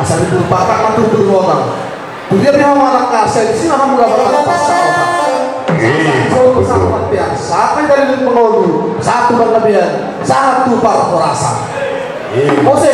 asal itu batak matu berwonang dia dia malah kasih sih kamu gak bakal pasang so sangat biasa kan dari pengodu satu berlebihan satu perforasa Jose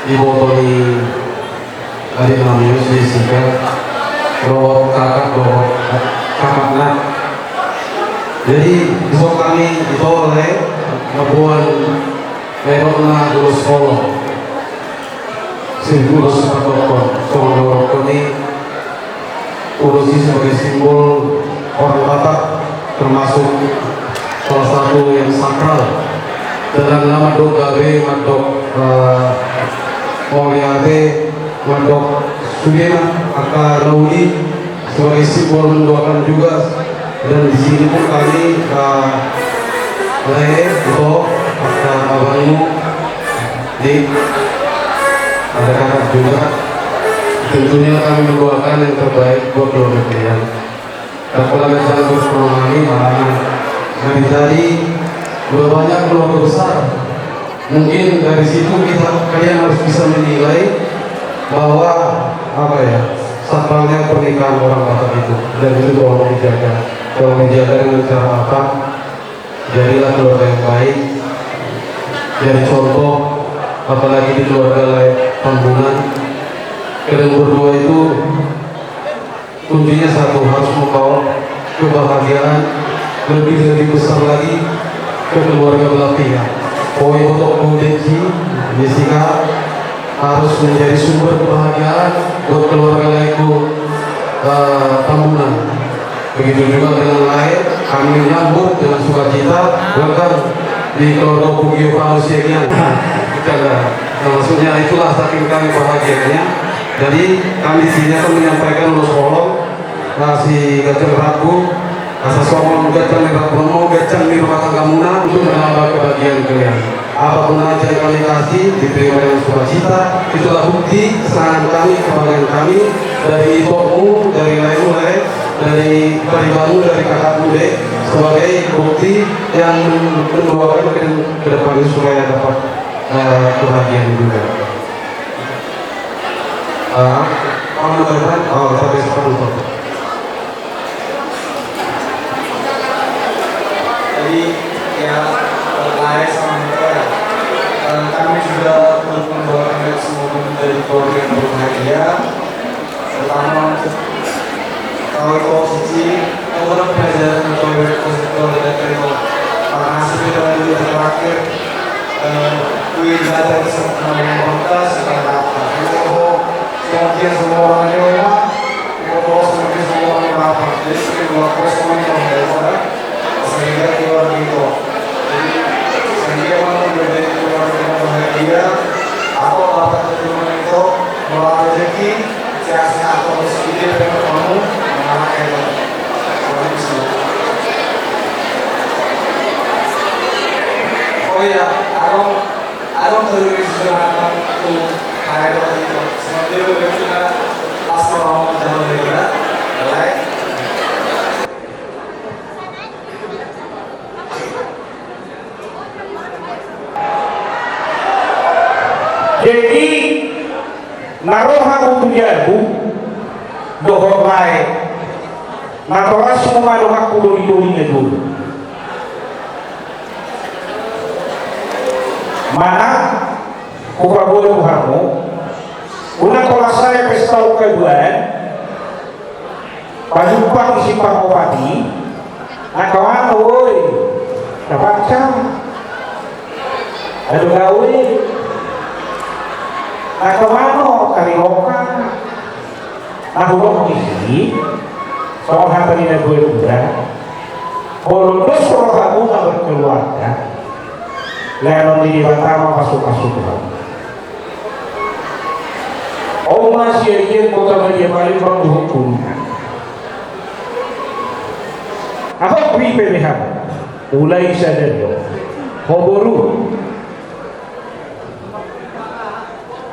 dibotoli dari namanya disingkat kakaknya. Jadi besok kami itu oleh Labuan Merona dulu sekolah simbol seperti ini urusi sebagai simbol orang Batak termasuk salah satu yang sakral dalam nama Dogabe Mandok Oriade Mandok Sudena Aka Laudi sebagai simbol mendoakan juga. Dan di sini pun kami itu akan abangmu di ada kakak juga. Tentunya kami mendoakan yang terbaik buat keluarga kalian. Dan kalau kita terus memahami malam hari tadi sudah banyak keluarga besar. Mungkin dari situ kalian harus bisa menilai bahwa apa ya sakralnya pernikahan orang Batak itu, dan itu tolong dijaga. Tolong dijaga dengan cara apa? Jadilah keluarga yang baik, jadi contoh, apalagi di keluarga lain Tambunan. Kalian berdua itu kuncinya satu, harus membawa kebahagiaan lebih besar lagi ke keluarga belah pihak. Poin untuk Budeki, Jessica harus menjadi sumber kebahagiaan buat keluarga lainku Tambunan. Begitu juga dengan lain, kami menyambut dengan sukacita welcome di keluarga Pugio Panusianya. Maksudnya itulah saking kami bahagianya. Jadi kami di sini akan menyampaikan ulus kolong si Gajeng Rabu, asal somong Gajeng Rabu, Gajeng di rumah tanggamuna untuk menambah kebahagiaan kalian. Apapun aja yang kami kasih diterima dengan sukacita. Itulah bukti kesenangan kami, kebahagiaan kami dari ibumu, dari lain-lain, dari paribamu, dari kakak muda, sebagai bukti yang mendoakan ke depan supaya dapat kebahagiaan juga. Sampai sekarang. Jadi ya terkait sama mereka, kami juga turut mendoakan semoga menjadi keluarga yang berbahagia, terutama untuk kalau posisi orang pelajaran keluarga positif dan terima para hasil dari terakhir wilayah sama komunitas sekarang kemudian semua orang Jawa semakin semua orang rapat, jadi kedua semuanya orang sehingga keluarga itu sehingga mau menjadi keluarga yang bahagia atau dapat keturunan itu melalui rezeki sehat atau miskin dengan kamu mengalah itu. Oh iya, aku terus berharap untuk hari itu seperti itu kita pas mau jalan juga, baik. Jadi naroha utujabu dohor lain naroha semua doha kudori-dorinya dulu mana kuha boleh kuhamu una kola saya pesta ukaduan pajumpang si Pangopati nakawan oi kabaca aduh gawe nakawano kalihoka nahulok isi soal hatari na gue udah bolondos kalau kamu nggak berkeluarga lalu di bantama masuk-masuk oh masih aja kota dia paling berhukum apa beri pilihan mulai sadar hoboru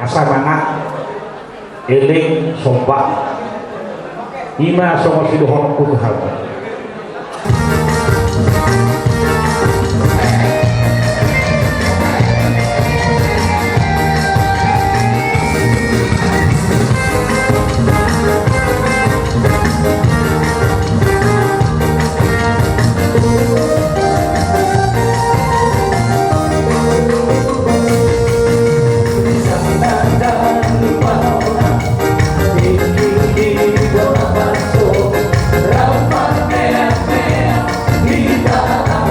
asa mana eling sombak ima sama sidohon kutuhal Ramai merah-merah di tanah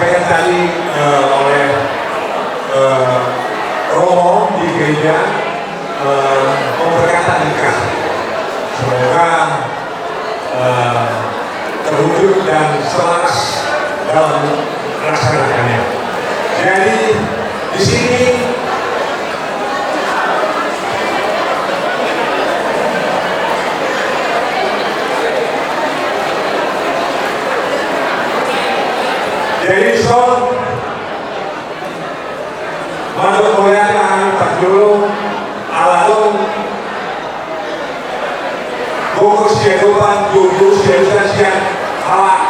disampaikan tadi oleh Romo di gereja memberkatan nikah. Semoga terwujud dan selaras dalam melaksanakannya. Jadi di sini jadi son manut moyang ang pagdulong alalong bukos kehidupan jurus kehidupan halak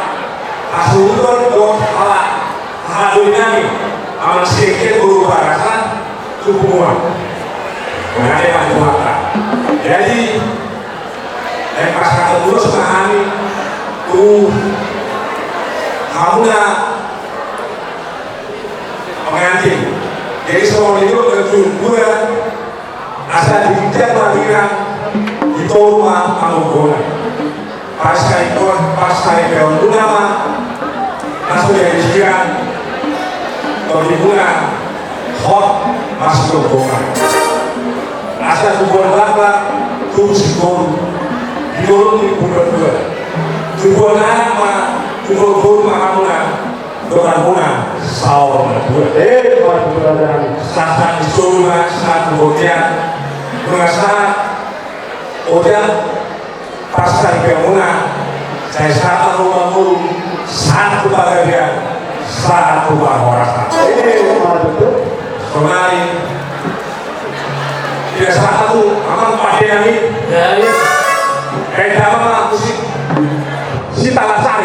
asuhudon dong halak haduinami aman sedikit guru barasan hubungan mengenai manusia. Jadi dan masyarakat dulu semahami tuh kamu pengantin. Jadi semua itu berjumpa asal dijak lahiran di rumah Manggona. Pasca ikon itu nama langsung jadi siang atau di bulan hot masuk ke Manggona. Asal tubuhan belakang tubuh sikon di dalam di bulan dua. Tubuhan anak mah tubuh Manggona. Doranguna sahur berdua. Saat dicoba saat kemudian merasa udah pasca kemuna saya saat rumah mulu saat kebahagiaan saat rumah orang. Kemarin tidak satu aman pakai ini. Kayak apa aku sih si Talasari.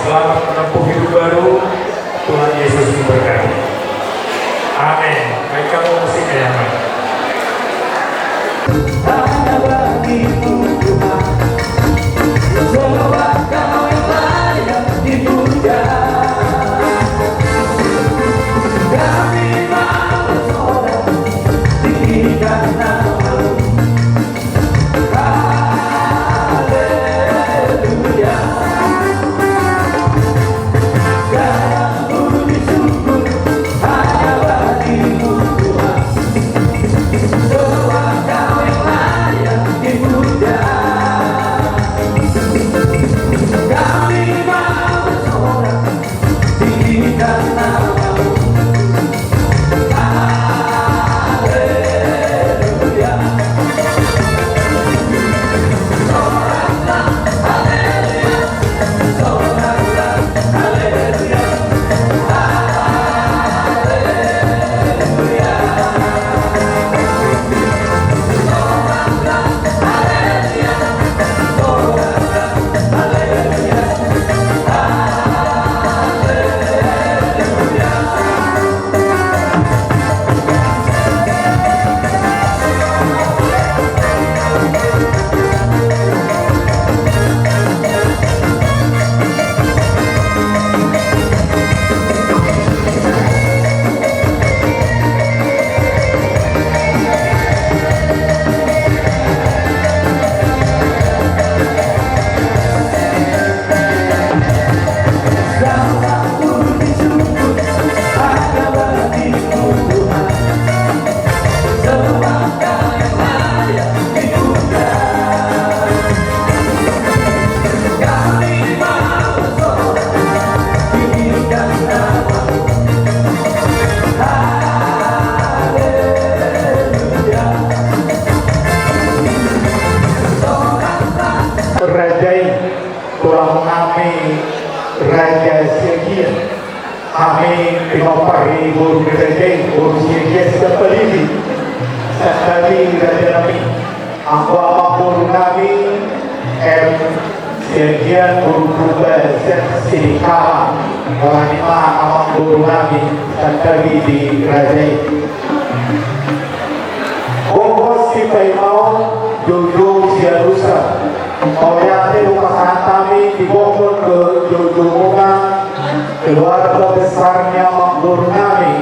selamat menempuh hidup baru. Tuhan Yesus memberkati. Amin. Baik, kamu musiknya yang baik. Hanya bagimu Tuhan, sebab Kau yang layak dipuja. Kami mau bersorak tinggikan nama-Mu. Haleluya. Segala puji syukur hanya bagimu Tuhan. guru presiden, guru sini seperti sekali kami apa guru kami sekian guru sedikah orang lima apa guru kami sekali di Rajai. Bongkos si Paimau Jojo Siarusa. Oriate upasan kami dibongkar ke Jojo Munga, keluarga besarnya makmur kami.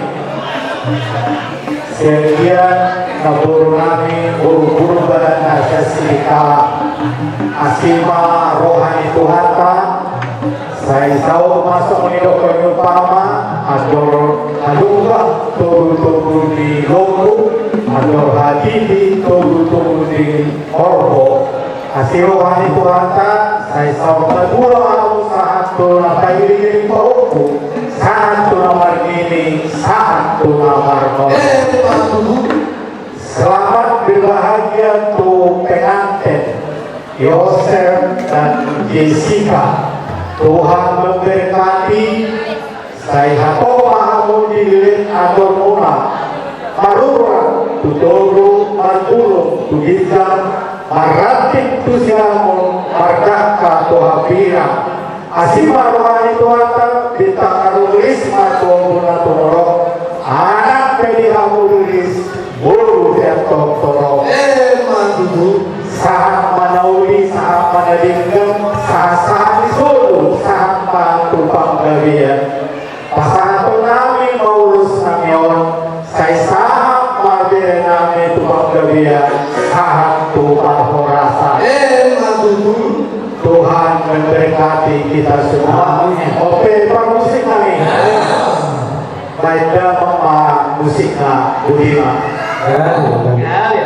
Sekian makmur kami guru-guru badan asasi kala asima rohani Tuhanta. Saya tahu masuk menidok penyupama ador aduga tubuh-tubuh di loku ador hadithi tubuh-tubuh di orbo. Hasil rohani Tuhanta, saya tahu kedua aku saat tu nak diri pauku, saat tu nomor ini, saat tu nomor nol. Selamat berbahagia tu pengantin Yosef dan Jessica. Tuhan memberkati. Saya hako mahamu dililit ador muna. Marura tuturu margulu tugizam. Maratik tu siamun mardaka tu hapira asima rohani Tuhanta ditakarulis matobuna tumorok anak pedi hamulis buru detok torok Mandudu saat manauli saat manadingkem saat disulu saat matupang gawian pasangan nami maulus namion saya sahab marbire nami tupang gawian saat tupang horasa Mandudu Tuhan memberkati kita semua. Oke, musik kami. Baiklah, mama musiknya Budima. Hola,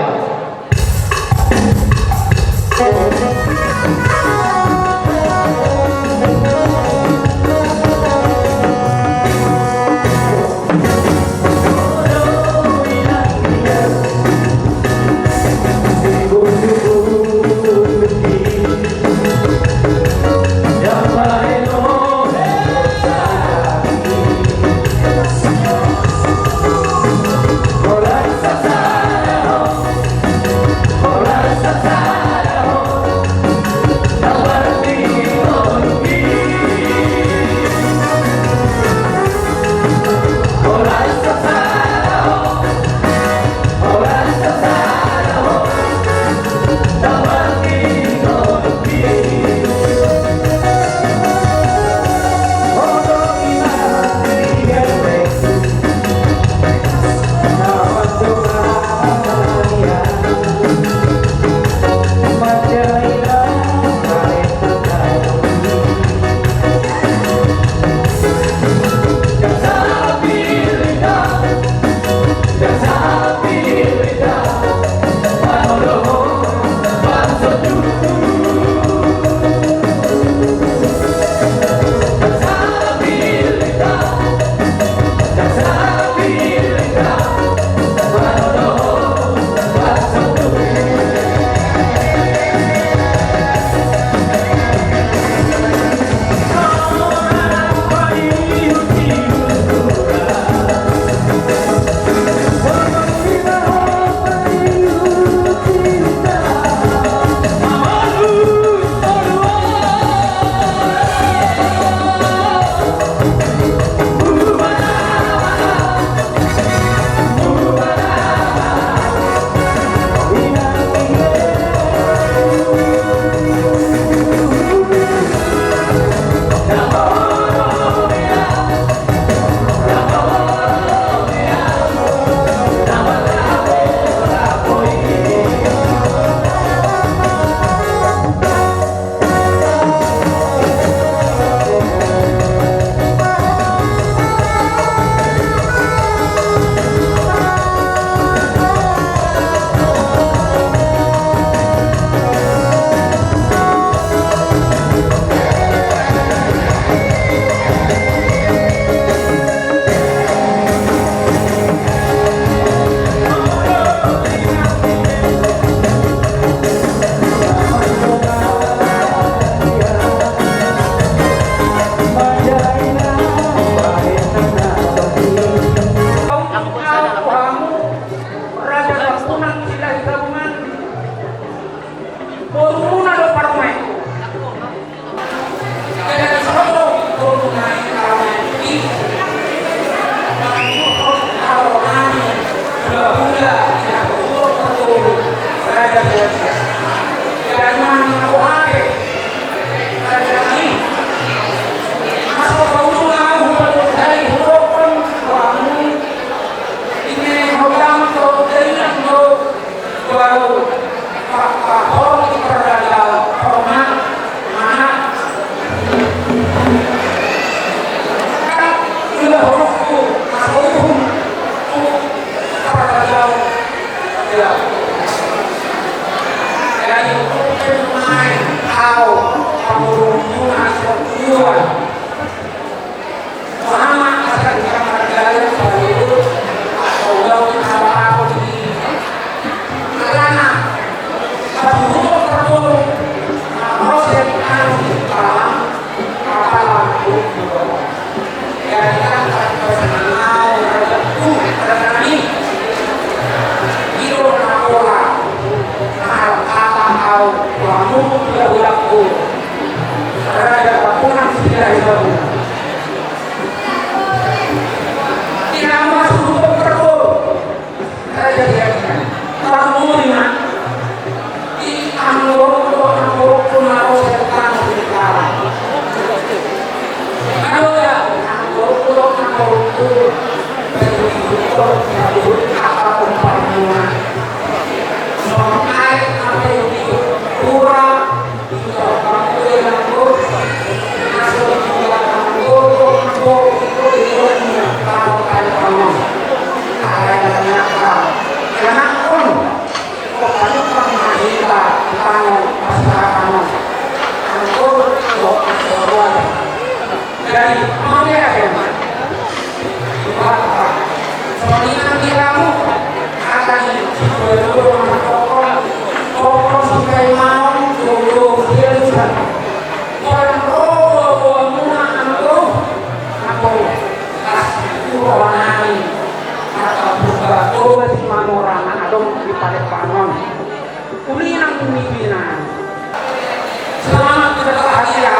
Selamat berbahagia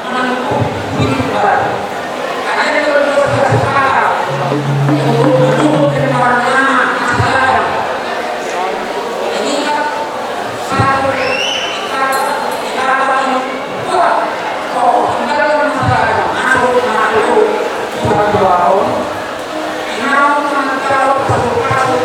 menempuh hidup baru. Karena itu sudah sepakat untuk kedepannya masalah. Ini kan satu kita kuat. Oh, kita dalam masalah. Aku sudah 2 tahun. Mau kalau satu kali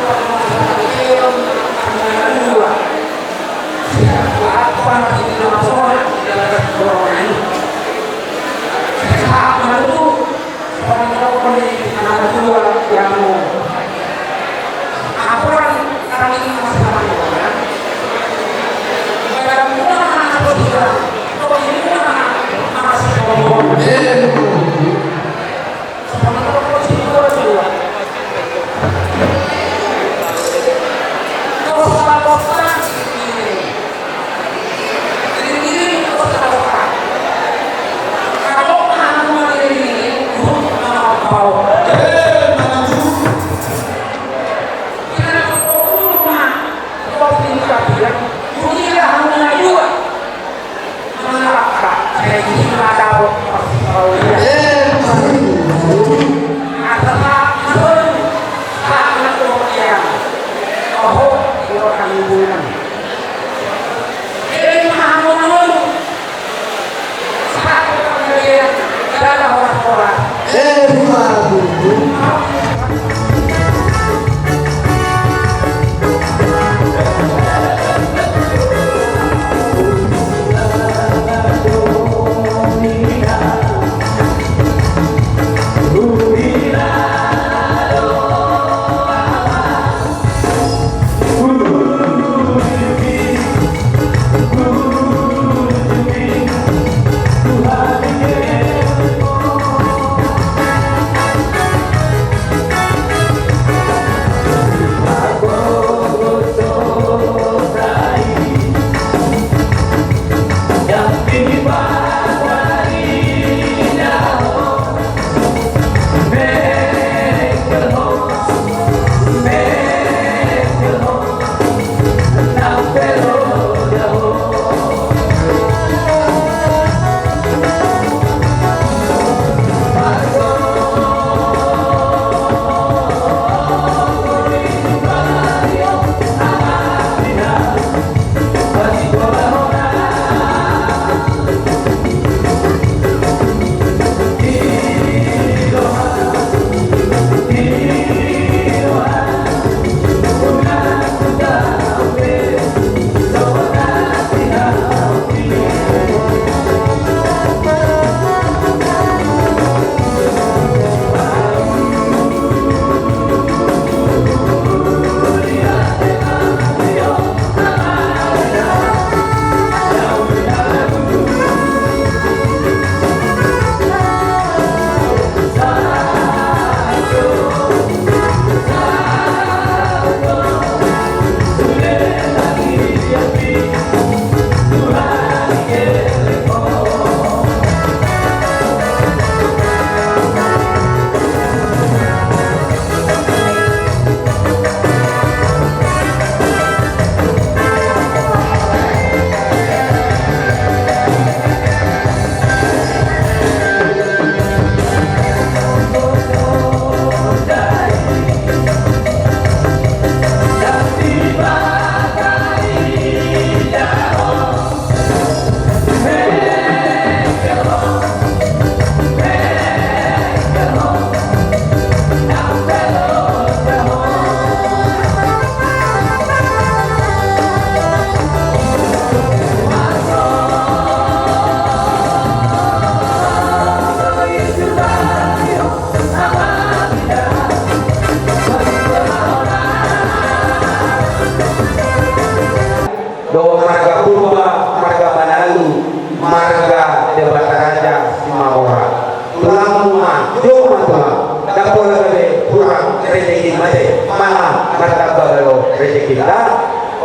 rezeki kita.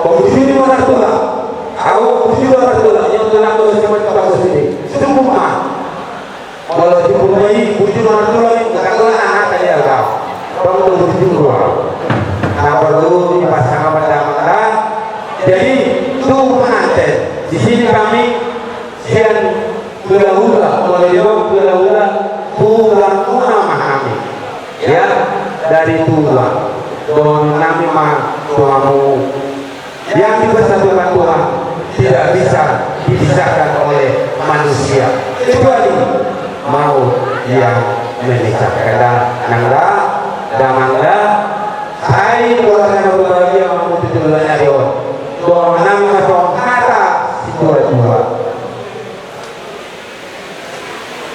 Pembujur orang tua, aku pembujur orang tua yang telah bersama kita sendiri. Semua kalau dipunyai bujur orang tua ini katakanlah anak tadi agak, kamu tuh bujur. Nah perlu dipasang pada. Jadi itu pengantin. Di sini kami sian gula-gula, kalau jawab gula-gula tulang memahami. Ya dari tulang. Don nami mah tuamu yang dipersatukan Tuhan tidak bisa dipisahkan oleh manusia kecuali maut yang memisahkan. Nangga damangga hai keluarga berbahagia mamu tujuannya Dion doa nami masuk kata dua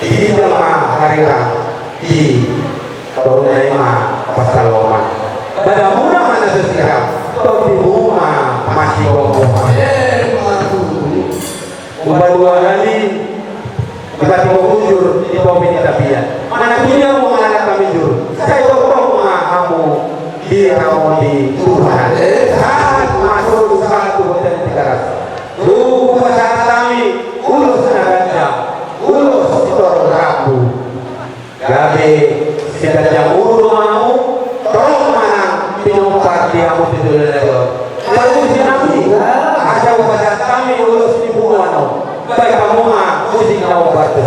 di dalam hari di Torunema Pasaloman pada mula mana sesiram atau di rumah masih ngomong ubah 2 kali tiba-tiba muncul di bawah ini tabiat mana punya mau anak kami jur saya tolong kamu di kamu di Tuhan saat masuk satu hotel 300 masyarakat kami ulus naganja ulus ditorong rabu gabe kita yang ulu mau tolong mana pinumpat dia mau tidur lagi lalu si nabi ada upacara kami ulus di buano baik kamu mah musik kau batu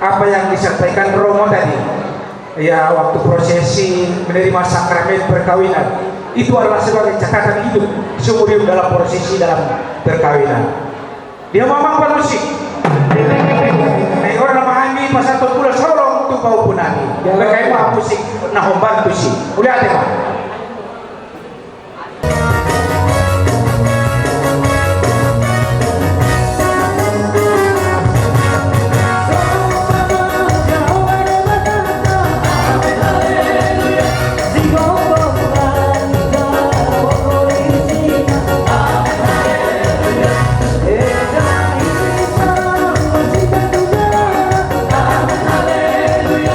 apa yang disampaikan Romo tadi, ya waktu prosesi menerima sakramen perkawinan itu adalah sebagai catatan hidup seumur hidup dalam prosesi dalam perkawinan. Dia memang musik. Orang memahami pasal terpula sorong tu kau punani. Mereka memang musik nah membantu sih. Udah ada pak. Hallelujah.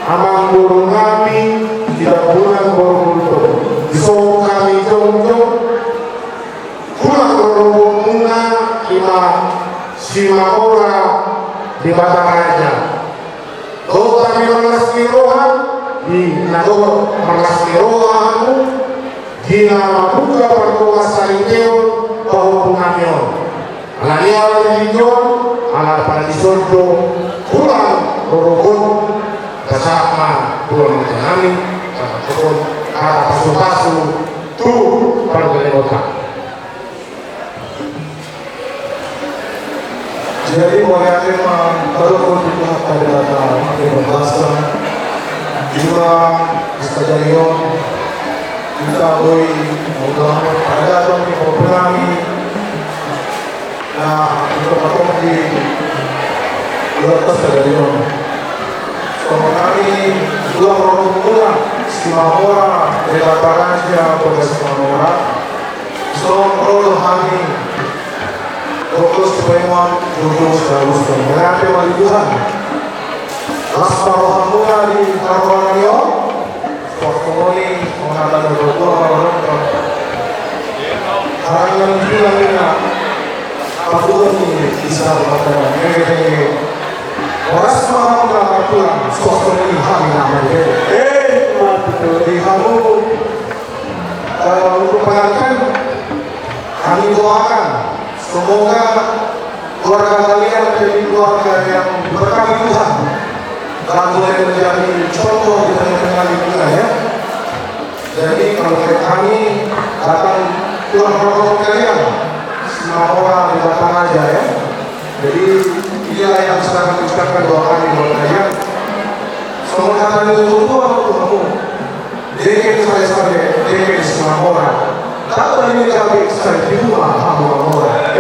amang burung kami tidak pulang beruntung so kami jong-jong pulang berhubungan ima Simahora di Bataraja kau kami merlas kirohan di nagor merlas kirohanmu di nama buka perkoa saringeon bahwa pengamion alania religion ala paradisonto pulang berhubung kasama pulang kami ataupun kata pasu-pasu tu pada kota. Jadi boleh baru pun kita pada bahasa juga stadion kita boleh ada dong di program nah untuk potong di atas stadion. Kalau kami dua orang Simahora di Bataraja pada Simahora, so kami fokus kepenuhan fokus harus menghadapi wali Tuhan. Lasparo hamuna di Karuanio, waktu ini menghadapi orang harangan juga kita patuhan ini bisa berkata ini. Orang semua mengaku waktu ini kami namanya. Di kamu untuk pengantin kami doakan. Semoga keluarga kalian menjadi keluarga yang berkah Tuhan dan boleh menjadi contoh di tengah-tengah lingkungan ya. Jadi kalau kami datang pulang program kalian semua orang di Bataraja ya. Jadi inilah yang sedang mengucapkan doa kami buat kalian. Semoga kalian untuk kamu. Jadi saya semua orang. Tak ini kami saya di rumah orang.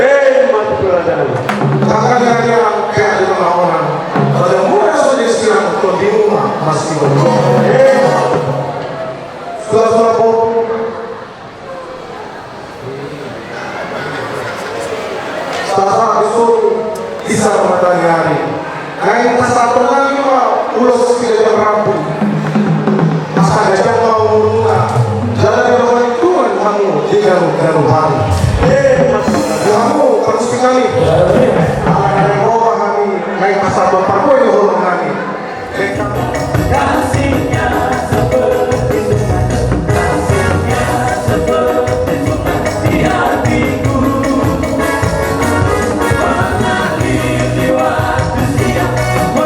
Kakak yang kayak di rumah orang. Kalau mudah saja siang untuk di rumah masih berdoa. Sudah setelah itu bisa matahari. Kain satu lagi ulos tidak rampung. Masa gajah mau muruna. Jalan yang orang Tuhan kamu digaru-garu hari. Kamu harus sekali. Ada yang bawa kami naik pasar bapak kau ini orang kami. Kasihnya seperti sungai, kasihnya seperti sungai di hatiku. Mengalir di waktu siang,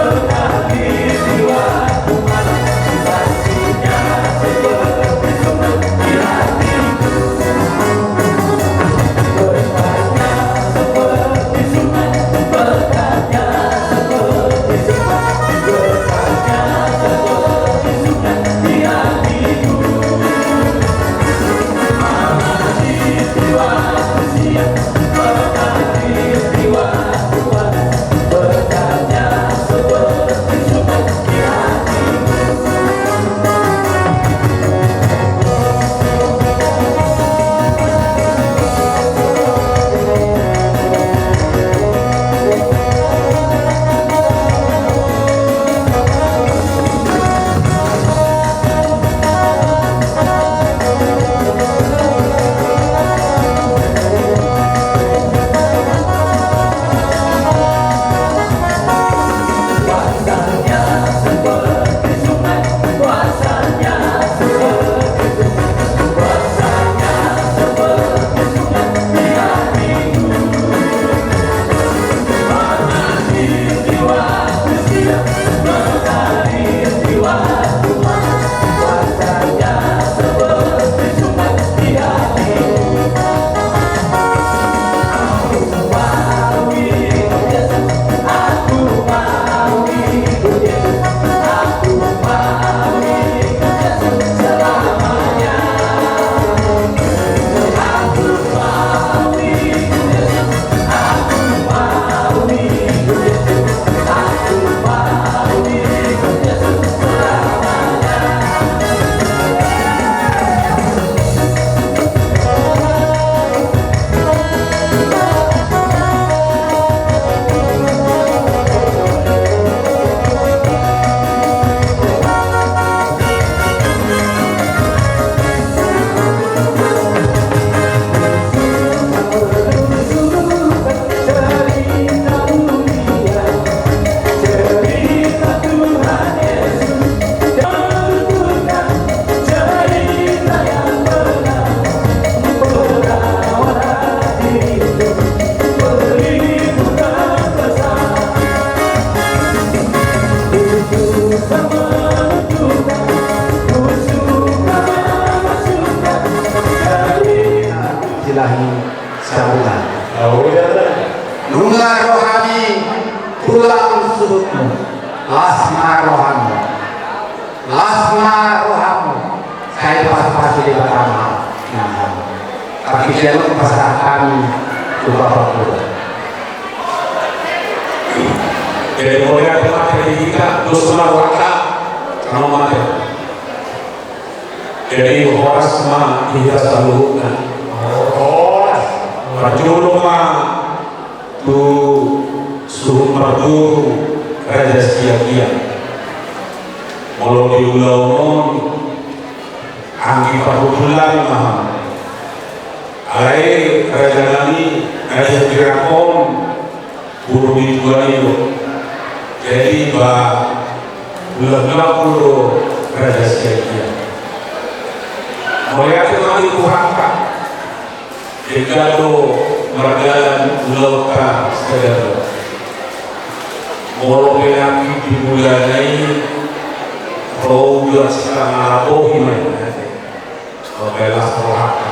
untuk Bapak Guru. Jadi mulai materi kita terus waka sama materi. Jadi horas mah kita selalu kan. Horas. Rajulun mah tu suruh merdu raja sia-sia. Kalau diulang anggi pahulan mah. Alai raja nami raja dirakon guru dituan itu. Jadi bulan puluh raja sia-sia. Melihat kembali kuhangka, jika do meragalan lauka sekadar. Molo penaki di bulan ini, kalau bulan setengah labohi mana? Kalau belas kuhangka.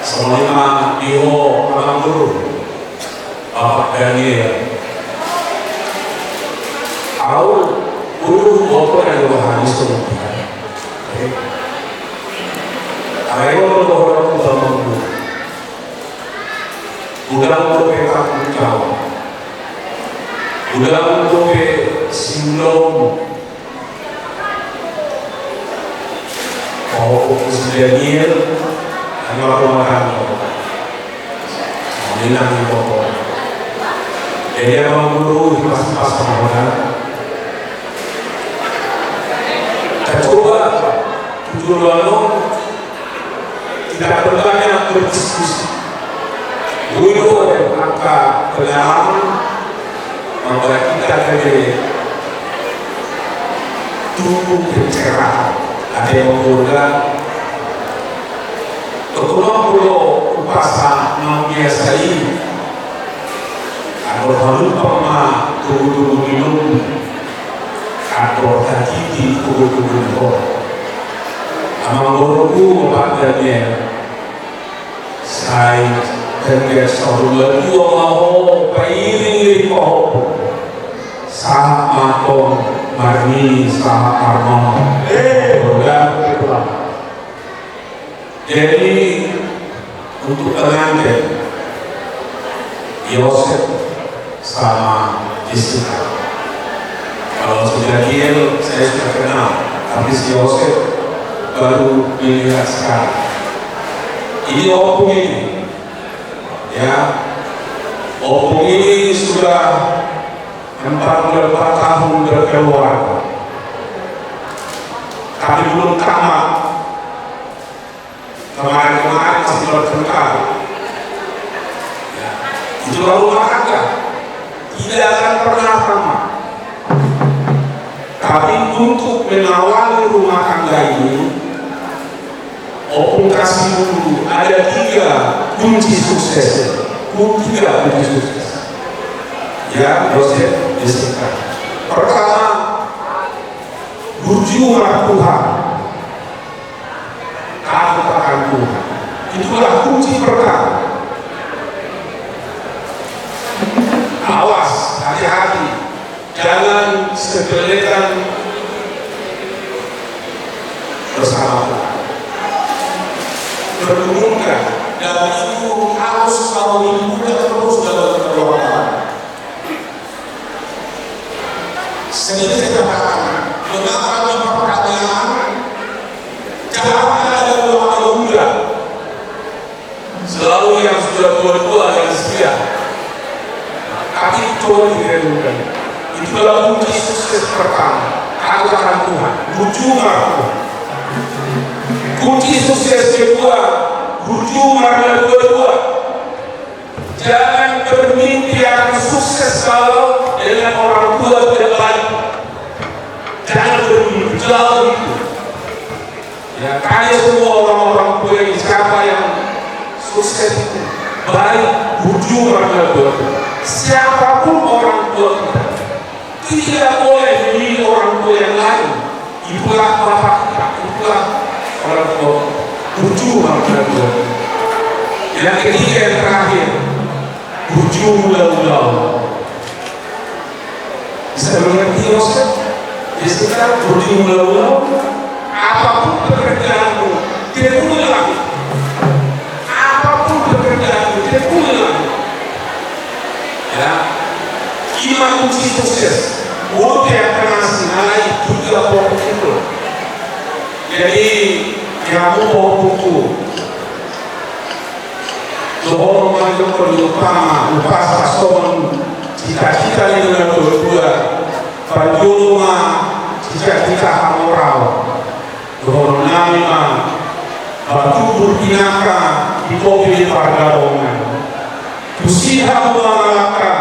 Semuanya iho alam guru, Bapak Daniel. Aku guru bapak yang rohani semua. Ayo orang utama guru. Udah untuk pekak kau. Udah untuk simlom. Oh, Daniel, hanya orang kau. Bilang bapak. Jadi orang guru pas orang. Coba tujuan lalu tidak berbanyak berdiskusi. Dulu angka pengalaman membuat kita jadi tumbuh pencerahan. Ada yang menggunakan kekulauan upasa membiasai atau lupa mah tubuh minum atau tadi di tubuh amang guruku padanya saya kerja seorang dua mau pairing mau sah maton marni sah armah jadi untuk pengantin Yosef sama Jessica. Kalau sudah Daniel saya sudah kenal, tapi si Yosef baru dilihat sekarang. Ini opung ini, ya, opung ini sudah 44 tahun berkeluarga, tapi belum tamat. Kemarin-kemarin masih bertengkar. Ya. Itu rumah tangga tidak akan pernah tamat. Tapi untuk mengawali rumah tangga ini, opung kasih dulu ada 3 kunci sukses. Kunci sukses. Ya, Yosef, Jessica. Pertama, berjuang Tuhan. Takut akan Tuhan. Itulah kunci pertama. Awas, hati-hati. Jangan sepelekan bersama Tuhan. Bergumulkan dan itu harus kalau dibuka terus dalam keluarga. Sedikit saya katakan, mengapa di pertanyaan jangan ada orang muda. Selalu yang sudah tua-tua yang setia. Tapi coba direnungkan. Itulah kunci sukses pertama. Takut akan Tuhan, berjuang Tuhan. Kunci sukses kedua, berjuang dua-dua. Jangan bermimpi akan sukses kalau dengan orang tua tidak baik. Jangan bermimpi jauh itu. Ya, kaya semua orang-orang tua ini siapa yang sukses itu baik, berjuang dua-dua. Siapapun orang tua kita tidak boleh memilih orang tua yang lain. Itulah bapak kita, itulah orang tua. Berjuang dua-dua. Yang ketiga yang terakhir, berjuang ulang-ulang. Bisa mengerti Yosef? Jessica, berjuang ulang-ulang. Apapun pekerjaanmu, tidak perlu lagi. Apapun pekerjaanmu, tidak perlu kunci sukses. Untuk yang nasi naik juga fokus itu. Jadi kamu mau buku Sohor maju perutama upas pason cita-cita ini dengan berdua panjuma cita-cita hamoral Sohor nama batu burkinaka di mobil pargalongan tusiha mengalaka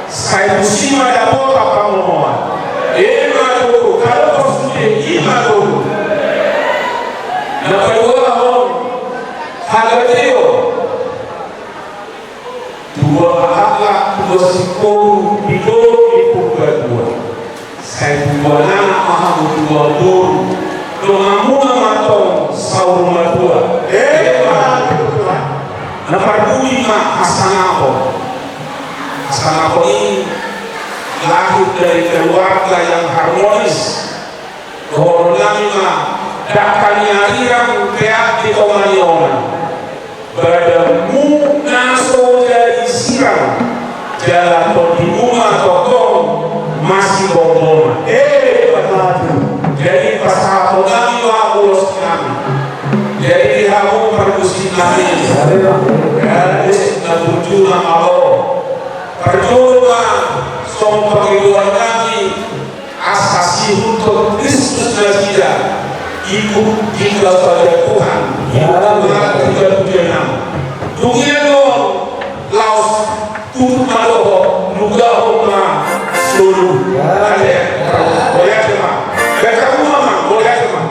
saya tusima dapot apa ngomongan dulu kalau kau sudah dulu dapat dua hagateo dua akhlak dua sikap hidup di purga dua saya dua anak mahal dua buru mengamuna matong saur matua napar bui ma Hasanaho ini lahir dari keluarga yang harmonis Koronamima dakanya irang keak di Omaniona badamu naso jadi sirang jalan di rumah tokong masih bombong jadi pasal kami ulos kami jadi kamu pergusin kami jadi nabujuna Allah percuma som penghidupan kami asasi untuk Kristus Nazidah ikut tinggal pada Tuhan ikut Tuhan Tunggu laos turut madoho nuga homa sulu ale boleh cuma kamu mama boleh cuma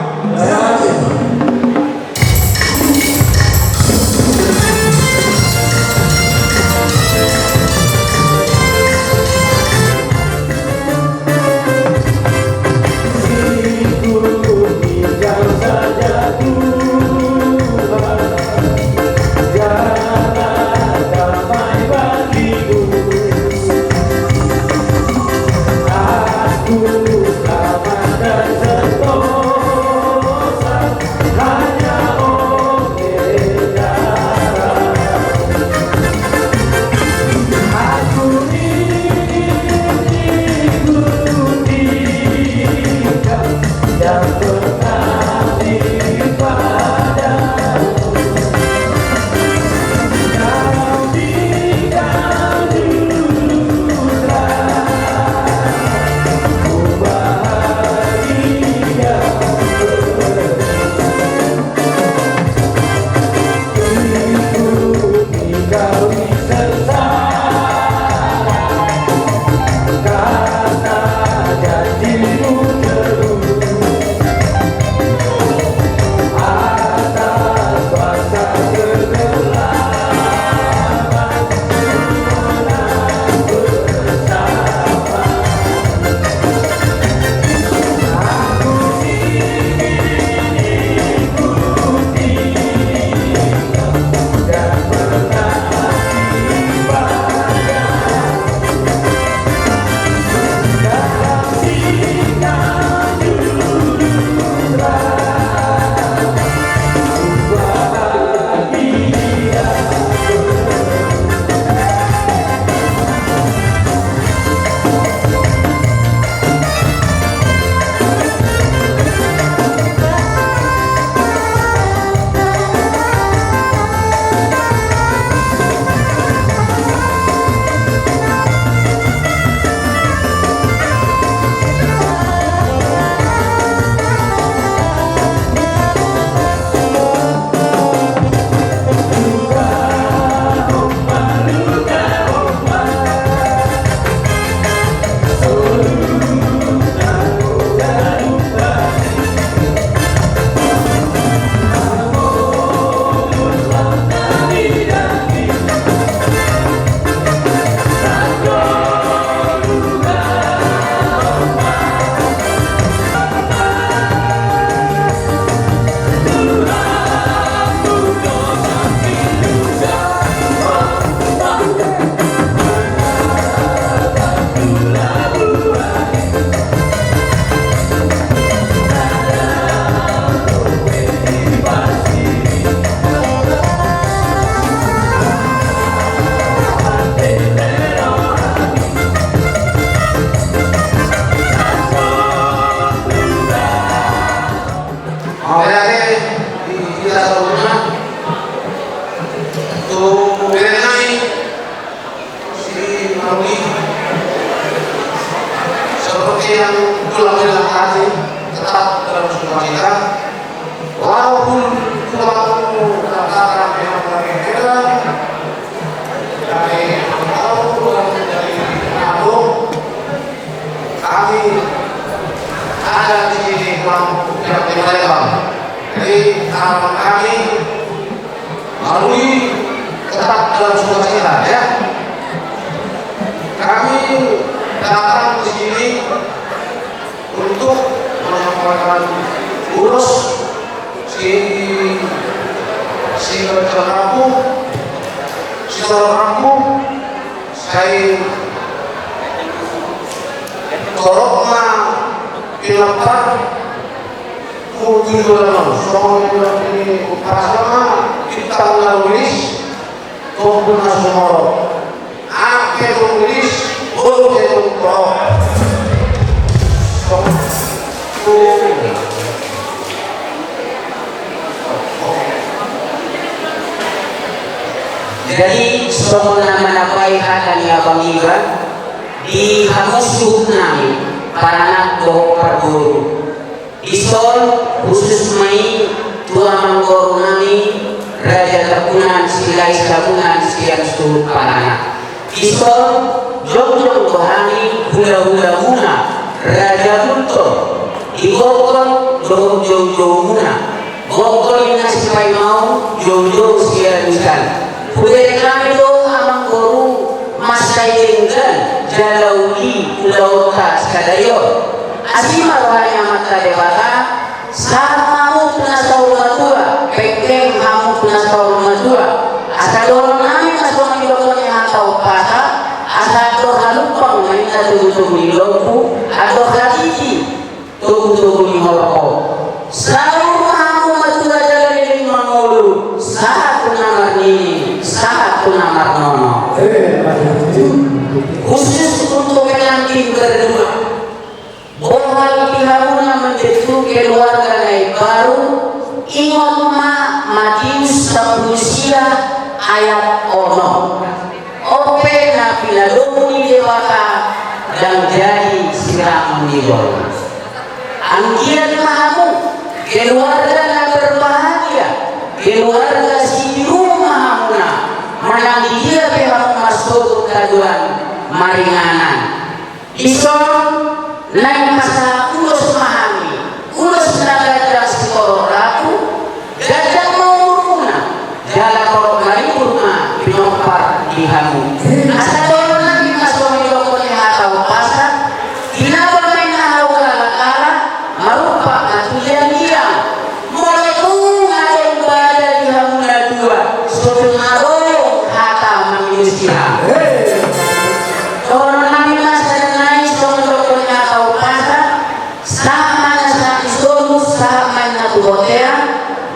Kami tahu dari Manado, kami ada di sini yang di Palembang. Jadi harapan kami melalui tetap dalam sukacita ya. Kami datang di sini untuk menyampaikan urus si rampung saya korokna pinapar kutujuan soalnya ini upasana kita menulis komputer semua apa tulis boleh untuk jadi semua menapai hatan ya Bang Iba di hamus nami para anak bohong perguru istol khusus mai tua manggoro nami raja terpunan silai sabungan sekian seluruh para anak istol jong-jong bahani hula-hula muna raja bulto digokon jong-jong muna gokon nasipai mau jong-jong sekian misal Budaya kami do amang guru masai linggan jalauli lauta skadayo asima rohanya mata dewata sama mu penasau matua pekeng hamu penasau matua asal nami masuk menjoknya atau pata asal do halupang menina tubuh di lompu atau hati tubuh di horko selalu hamu matua jalan mangulu saat namar ini saat namar nono khusus untuk pengantin berdua bohal pihamuna menjadi keluarga naik baru ingat Matius 10 ayat ono ope na pinadoni dewata dan jadi siram menibol anggian mahamu keluarga na berbahagia keluarga si rumah hamuna manang dia pihak masuk kaduan maringanan ison naik masa ulus mahami ulus nagajang sikoro raku gajang mauruna jala korok maripurna pinompar di hamu asa doron lagi masuk milokon yang atau pasar ginawa may nahaw kalakala marupa katulian diam mulai ada ibadah di hamu na dua sudah ngaroyong hata manusia doron lagi masa naik song-song atau pasar sama sa isonu sama na tuhotea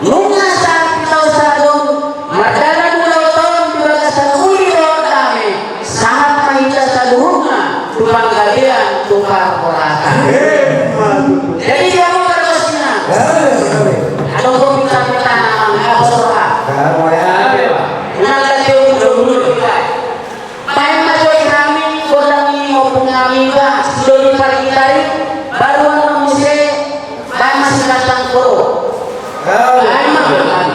nunga sa pitaw sa dong madala mulauton dibaga sa uliro dami sahat mahita sa luhuna tumanggalian tukar poratan jadi dia mau berkosina anong kumita-kita na ang kapasoka nalagay yung dulu kita may majoy kami kodang ini maupun kami ba sudah diparikitari baru ang musik may masih datang ko ay mabuhan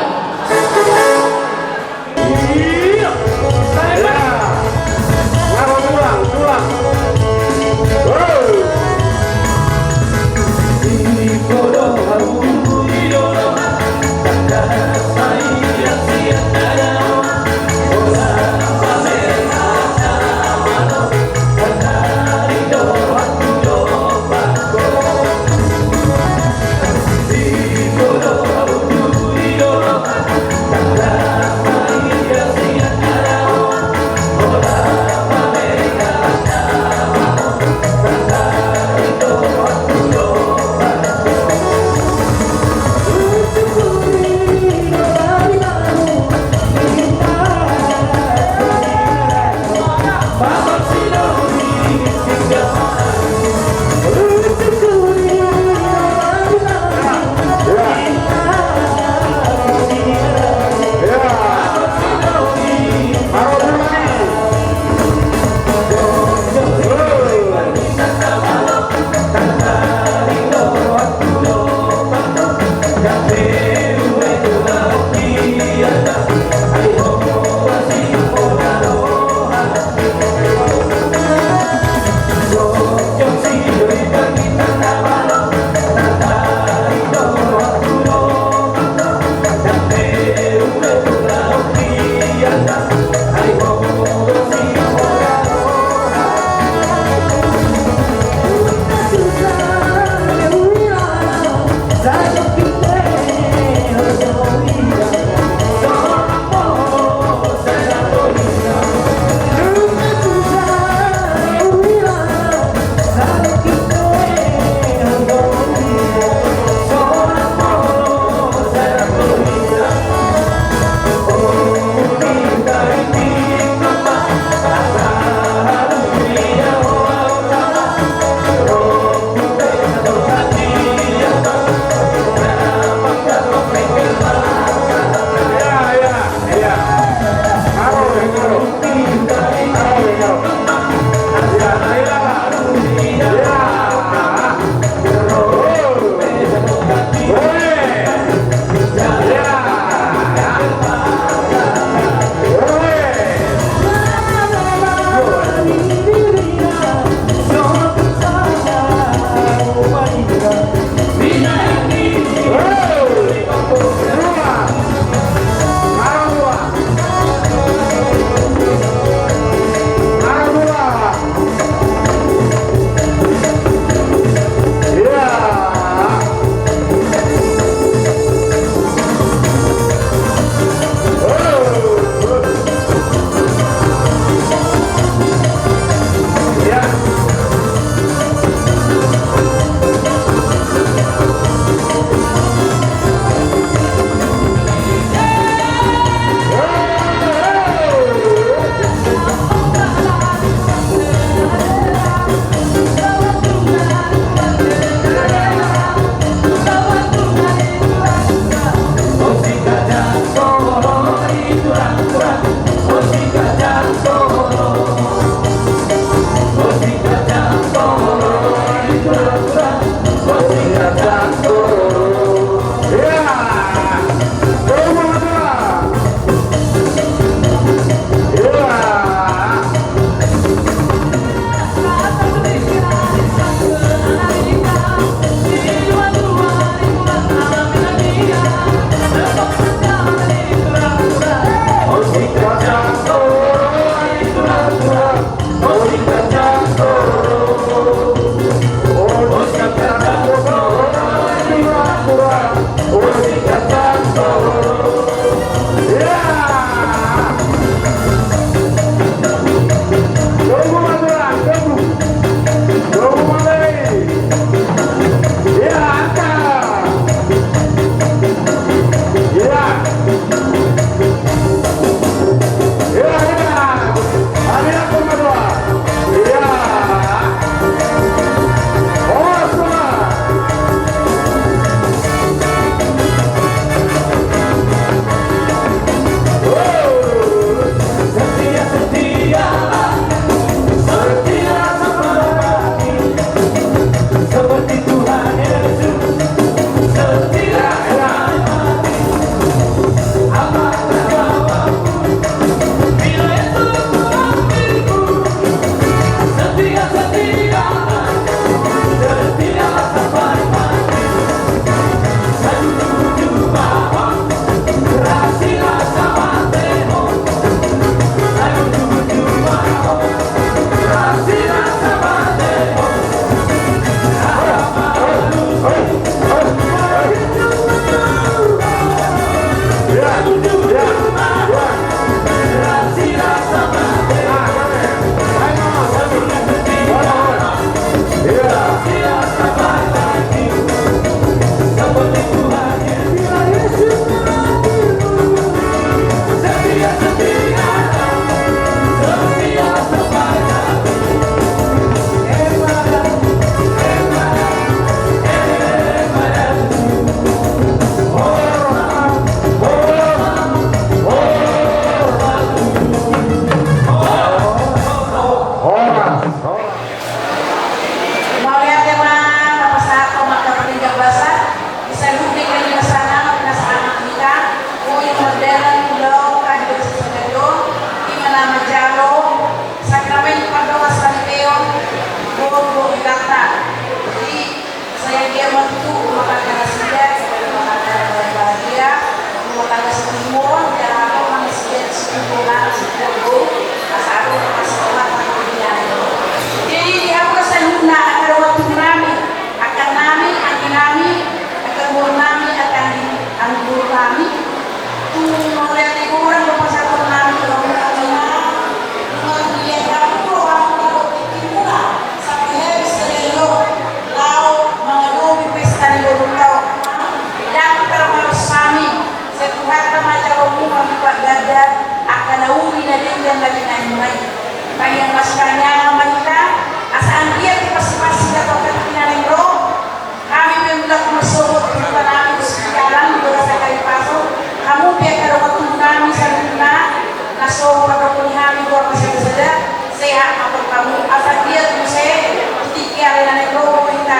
sehat atau kamu asal dia tuh saya ketika ada roh kita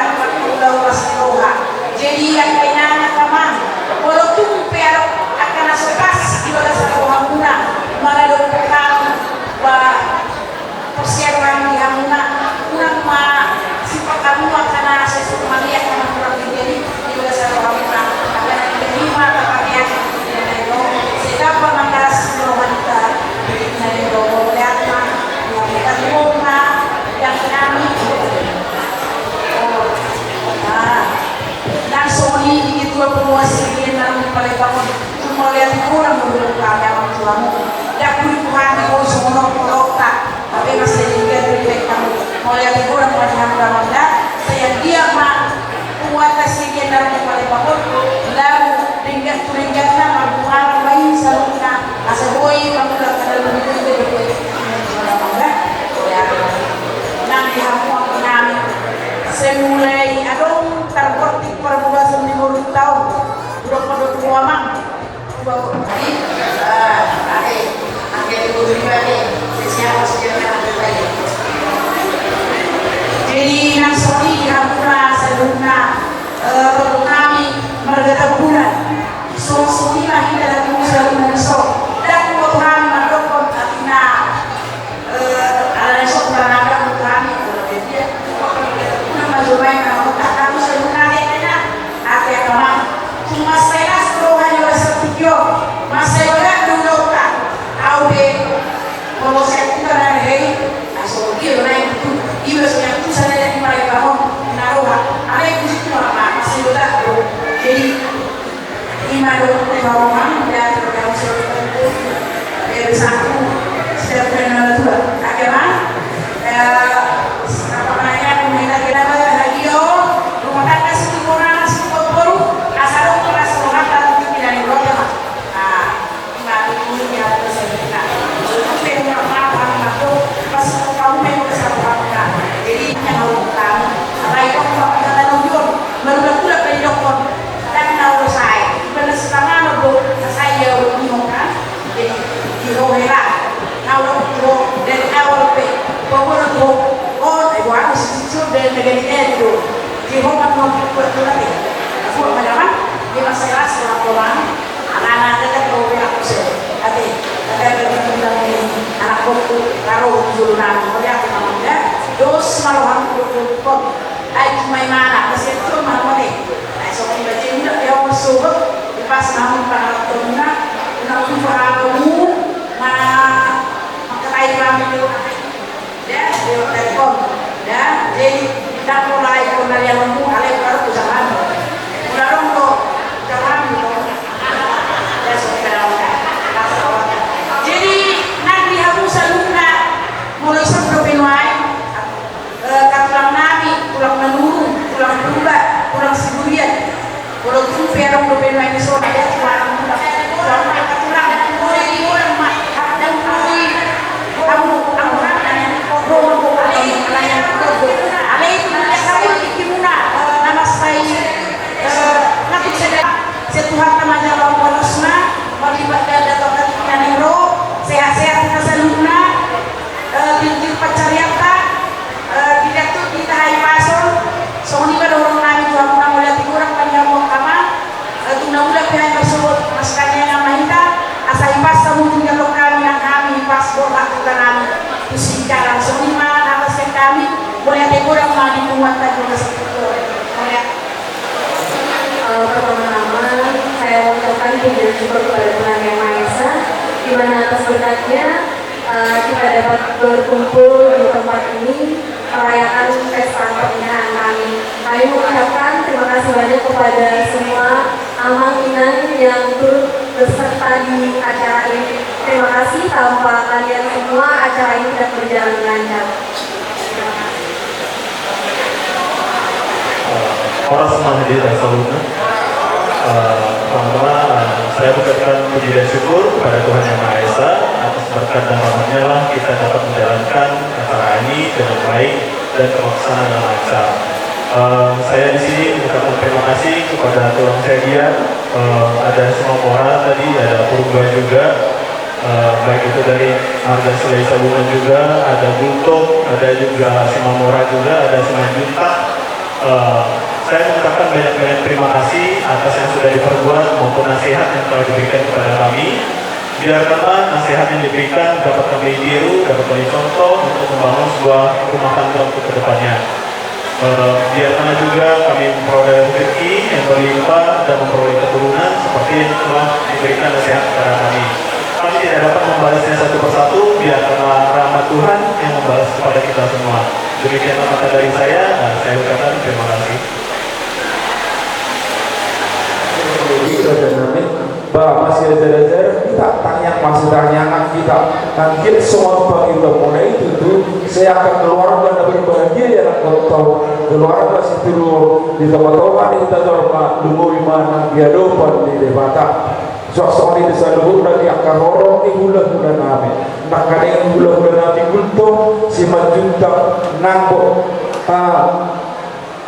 udah roha. Jadi yang kenanya kaman walaupun pero akan asupas di bawah roha muna mengadopkan persiapan di hamuna kurang sifat kamu akan sesuatu melihat kamu kurang jadi di bawah roha muna akan menerima kepatian siapa mengkaras roha kita dari roha lihat yang kita rumah yang kami langsung ini itu penguasa ini dalam pada bangun cuma lihat kurang menurut kami orang tuamu tidak boleh Tuhan kau semua tak tapi masih dilihat dari kamu mau lihat kurang pada hamba saya dia mah penguasa ini dalam pada bangun lalu tinggal turingannya mampuan main salurnya asal boy kamu dah kalau begitu itu nanti aku akan semulai adong terbortik perbuatan di mulut tahun udah pada tuamang jadi akhir ibu pribadi siapa sejarah pribadi jadi nangsoni hampura sebelumnya perlu kami mergata bulan sosoni lah kita lagi musuh musuh dan Tuhan mendukung atina ada esok berangkat kami jadi majuan kalau tak tahu sebenarnya apa yang orang cuma saya sebenarnya seperti masalah dulu tak aube kalau saya tidak ada hei asal dia naik itu ibu saya itu saya dari mereka mau naruh ada yang itu apa masih tidak jadi lima dulu orang dan kalau seperti itu bisa aku setiap kenal itu agama apa namanya pemerintah kita lagi rumah tangga situ orang situ baru asal orang seorang kalau tidak di luar mah baru punya sesuatu tapi orang aku pas kamu memang kesalahan jadi yang kamu apa itu kamu kata nunjuk baru pula dari dokter dan tahu saya benar setengah nunggu saya bingung kan jadi di rohela tahu dari awal pe bahwa ibu aku sih dan negara itu di rumah mau buat nanti aku macam di masalah sekolah anak-anak kita kalau aku sih ada bilang ini anakku karo dulu nama dia aku namanya dos maluhan kok cuma mana masih itu mana nih so kita cinta dia masuk pas namun para tuna namun para kamu makai kami itu ya di telepon ya jadi kita mulai kembali lembu alih baru usahaan mulai untuk jalan gitu ya saudara jadi nanti aku saluna mulai sebelum minuai katulang nami tulang menurun tulang berubah tulang siburian kalau tu perang berpenuai di sana ada tulang katulang mulai di orang mak dan mulai kamu Tuhan namanya Bang Bonusna melibat dada tokat nero sehat-sehat kita saluna bintik pacariata tidak tuh kita hai pasol soni pada orang lain juga pernah melihat kurang banyak mau kama tuna udah pihak tersebut maskanya yang mahita asal pas kamu tinggal lokal yang kami pas bola kita kami usikan soni mana atas kami boleh ada kurang mandi muatan juga seperti itu pertama-tama saya mengucapkan puji dan syukur kepada Tuhan Yang Maha Esa di mana atas berkatnya kita dapat berkumpul di tempat ini merayakan pesta pernikahan kami. Kami mengucapkan terima kasih banyak kepada semua amang inan yang turut berserta di acara ini. Terima kasih, tanpa kalian semua acara ini tidak berjalan lancar. Para semua hadirin yang saluna, pertama-tama saya mengucapkan puji dan syukur kepada Tuhan Yang Maha Esa atas berkat dan rahmat-Nya lah kita dapat menjalankan acara ini dengan baik dan terlaksana dengan lancar. Saya di sini mengucapkan terima kasih kepada tulang saya dia, ada semua moral tadi, ada Purba juga, baik itu dari Marga Sulai Sabungan juga, ada Bultok, ada juga Simamora juga, ada Simanjuntak. Saya mengucapkan banyak-banyak terima kasih atas yang sudah diperbuat maupun nasihat yang telah diberikan kepada kami. Biarkanlah nasihat yang diberikan dapat kami tiru, dapat kami contoh untuk membangun sebuah rumah tangga untuk kedepannya. Biarkanlah juga kami memperoleh rezeki yang berlimpah dan memperoleh keturunan seperti yang telah diberikan nasihat kepada kami. Kami tidak dapat membalasnya satu persatu, biarkanlah rahmat Tuhan yang membalas kepada kita semua. Demikianlah kata dari saya, dan saya ucapkan terima kasih. Masih ada kita tanya, masih tanya kita nanti semua bagi udah mulai itu saya akan keluar dan berbahagia ya kalau keluar masih dulu di tempat-tempat kita dorma dulu mana dia dopan di debata sosok ini selalu udah diangkat horong di bulan-bulan nabi nak kadang bulan-bulan nabi gulto si majunta nangko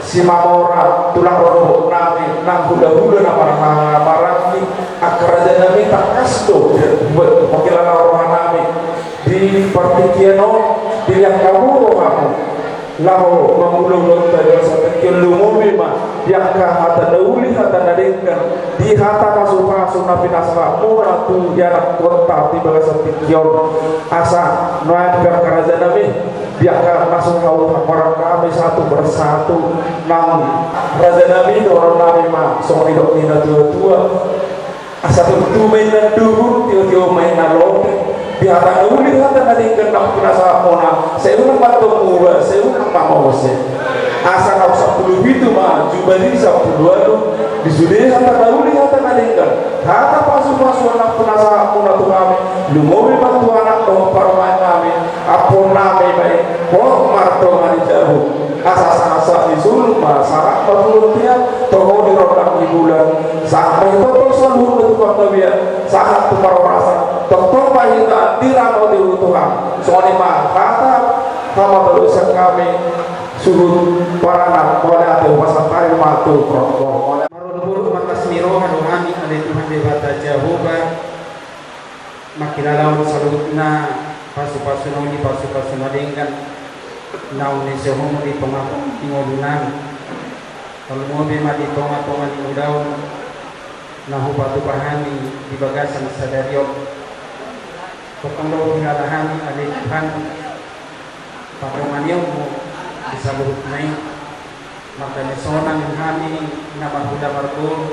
si mamora tulang roh nabi nang hula-hula nama marami akaraja nabi tak kasto buat wakilan roh nabi di partikiano di yang kamu kamu laho mangulung tadi seperti lumumi mah yang hata dauli hata nadengkan di hata kasu nabi nasra murah tu jarak kota tiba sepikion asa noan akaraja nabi biarkan masuk orang kami satu bersatu namun Raja Nabi orang Nabi mah soal hidup nina tua asa tu mainan dulu tiba-tiba mainan lote biarkan dulu lihat nanti kenal penasa mona saya ulang batu mula saya ulang mau saya asa kau 10 itu mah jubali 10 aduh disudih hata dulu lihat nanti kan hata pasu anak penasa mona tu kami lu mau bantu anak dong parmain kami apun nabi baik kok marto mari jauh asa disuruh masalah perlunya toko di rodang di bulan sampai toko selalu itu kata saat tu para rasa toko pahita dirano di Tuhan soalnya mah kata kama terus kami suruh para anak boleh ada pasal kali matu protokol marun matas miro haduhani ada Tuhan debata Jehovah makilalawan salutna pasu-pasu noni pasu-pasu nadengkan naun ni sehomo di pengapung tingolunan kalau mau bema di tonga-tonga di udaun nahu batu pahani di bagasan sadariok potong ngalahani ada Tuhan pakumaniyong mo bisa buruk naik maka ni sonang hani nama huda martul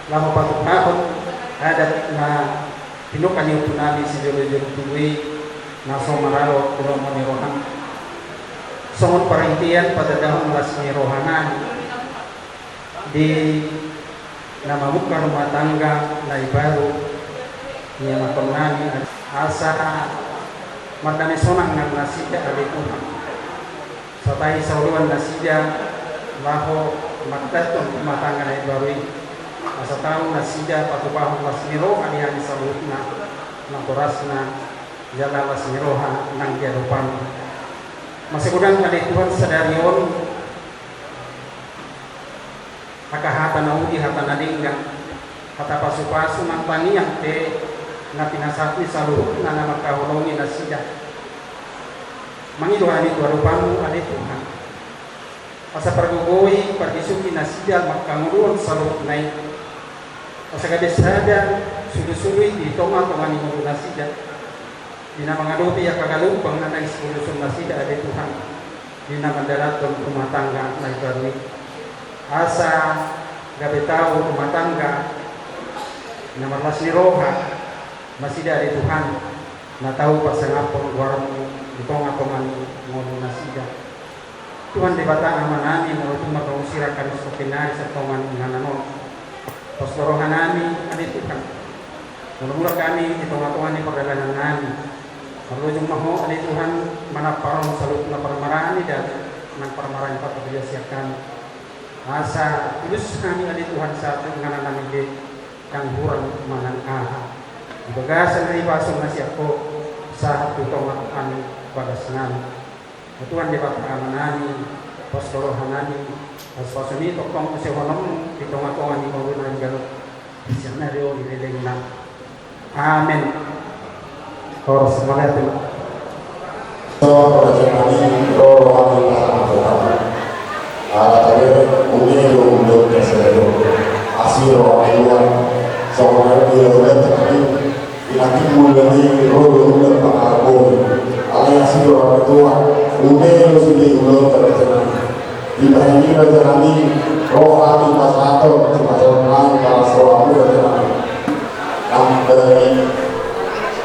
lahu batu pahon ada na pinukan yung tunani si jolo-jolo tuwi na somaralo tulong manirohan songon parintian pada dahon lasmi rohanan di nama muka rumah tangga lai baru niya makonani asa madami sonang ng nasida ali Tuhan satay sa uluan nasida laho magtatong rumah tangga lai baru asa taong nasida patupahong lasmi rohan yang salut na toras na jala lasmi rohan ng jarupan masih kurang kali Tuhan sadarion hata naudi hata nadinggan hata pasu-pasu nang paniang te na pinasati sa luhut na makahulongi na sida mangiduhan ito arupamu ali Tuhan asa pergugoy pardisuki na sida makanguluan sa luhut na ito asa kadesada sulusuloy di tonga-tonga ni mulu na sida di na mga lupi ya kagalupang na naisulusun na sida ali Tuhan di na mandaratong rumah tangga na ibarwi asa gabi tao rumah tangga na marlas ni roha masih dari Tuhan na tahu pasangapon warmu di tonga-tonga ni ngono na sida Tuhan di batang amanani mo ito makausirakan sa pinari sa tongan ngananon pastorohanani ani Tuhan mula-mula kami di tonga-tonga ni pagdalanan nani marujung maho ani Tuhan manaparong salut na parmarani dan nang parmarani pagkabiasyakan asa tulus kami ali Tuhan sa nganan namin kang hurang manang aha ibagasan na ibasong na siya ko sa tutong at bagasnan Tuhan di pagkamanani pastorohanani paspasunito kung siya honong itong atongan ni magunan galot siya na rin nilileng na Amen. Harus semangat itu.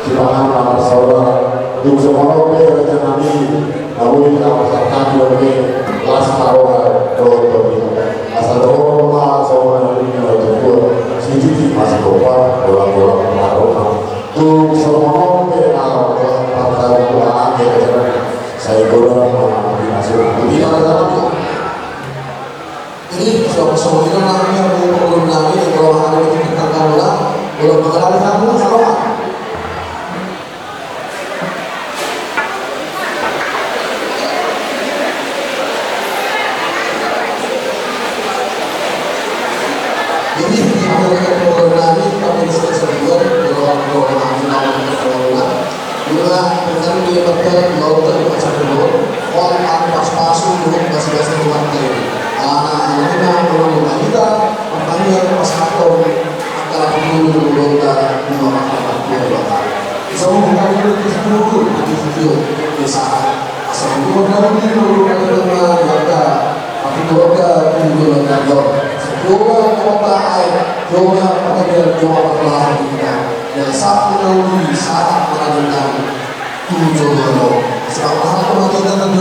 Silakan para saudara untuk semua rencana ini, namun masyarakat lebih laskar asal rumah saudara ini untuk sedikit masih lupa bola-bola pengaruh untuk semua partai bola saya boleh mengajukan tidak ada ini semua itu namanya belum lagi kalau ada yang kita belum mengenal kamu sama. Ini program ini kami disediakan dalam program nasional juga dengan dilibatkan lautan macam dulu orang pas-pasu dulu masih-masih tuan ini anak-anak orang kita pertanyaan pas atau antara penduduk dan masyarakat dua semua bukan itu dulu di video desa asal dulu dari dulu dengan warga tapi warga dulu dengan Yoga kota air, yoga pengajar yoga perlahan kita. Dan saat kita saat melanjutkan tujuh dulu. Selama pengajar dan